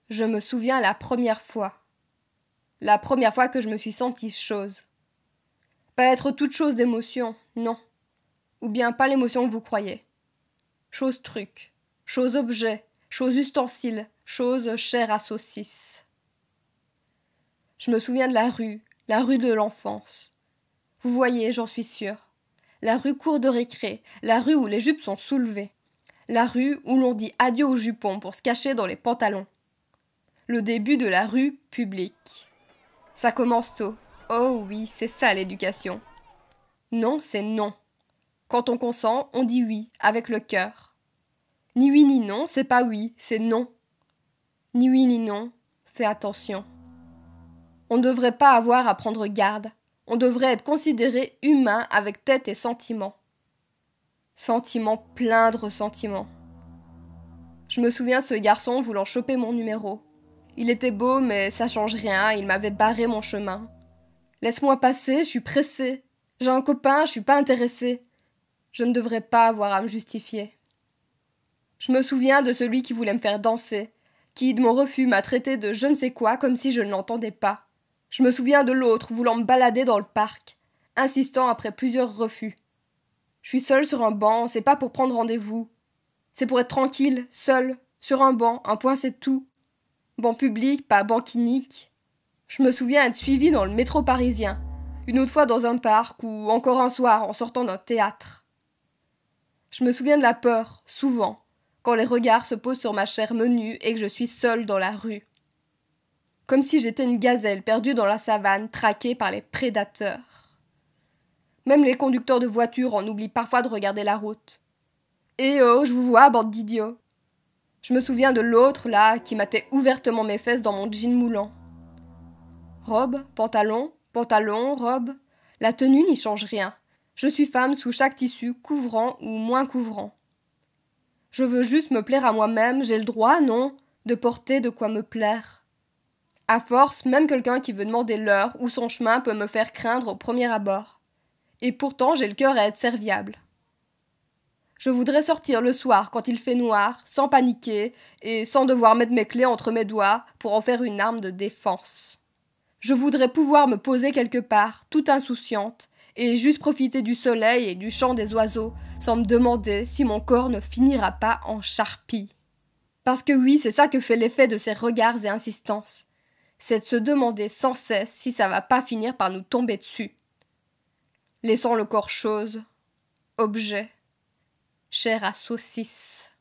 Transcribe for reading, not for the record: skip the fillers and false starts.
Je me souviens la première fois. La première fois que je me suis sentie chose. Pas être toute chose d'émotion, non. Ou bien pas l'émotion que vous croyez. Chose truc, chose objet, chose ustensile, chose chair à saucisse. Je me souviens de la rue de l'enfance. Vous voyez, j'en suis sûre. La rue cour de récré, la rue où les jupes sont soulevées. La rue où l'on dit adieu aux jupons pour se cacher dans les pantalons. Le début de la rue publique. Ça commence tôt. Oh oui, c'est ça l'éducation. Non, c'est non. Quand on consent, on dit oui, avec le cœur. Ni oui ni non, c'est pas oui, c'est non. Ni oui ni non, fais attention. On ne devrait pas avoir à prendre garde. On devrait être considéré humain avec tête et sentiments. Sentiments pleins de ressentiments. Je me souviens de ce garçon voulant choper mon numéro. Il était beau, mais ça change rien, il m'avait barré mon chemin. Laisse-moi passer, je suis pressée. J'ai un copain, je suis pas intéressée. Je ne devrais pas avoir à me justifier. Je me souviens de celui qui voulait me faire danser, qui, de mon refus, m'a traité de je ne sais quoi comme si je ne l'entendais pas. Je me souviens de l'autre voulant me balader dans le parc, insistant après plusieurs refus. Je suis seule sur un banc, c'est pas pour prendre rendez-vous. C'est pour être tranquille, seule, sur un banc, un point c'est tout. Banc public, pas banc clinique. Je me souviens être suivie dans le métro parisien, une autre fois dans un parc ou encore un soir en sortant d'un théâtre. Je me souviens de la peur, souvent, quand les regards se posent sur ma chair menue et que je suis seule dans la rue. Comme si j'étais une gazelle perdue dans la savane, traquée par les prédateurs. Même les conducteurs de voitures en oublient parfois de regarder la route. Eh oh, je vous vois, bande d'idiots. Je me souviens de l'autre, là, qui matait ouvertement mes fesses dans mon jean moulant. Robe, pantalon, pantalon, robe. La tenue n'y change rien. Je suis femme sous chaque tissu, couvrant ou moins couvrant. Je veux juste me plaire à moi-même, j'ai le droit, non, de porter de quoi me plaire. À force, même quelqu'un qui veut demander l'heure ou son chemin peut me faire craindre au premier abord. Et pourtant, j'ai le cœur à être serviable. Je voudrais sortir le soir quand il fait noir, sans paniquer et sans devoir mettre mes clés entre mes doigts pour en faire une arme de défense. Je voudrais pouvoir me poser quelque part, toute insouciante, et juste profiter du soleil et du chant des oiseaux, sans me demander si mon corps ne finira pas en charpie. Parce que oui, c'est ça que fait l'effet de ces regards et insistances. C'est de se demander sans cesse si ça va pas finir par nous tomber dessus. Laissant le corps chose, objet, chair à saucisse.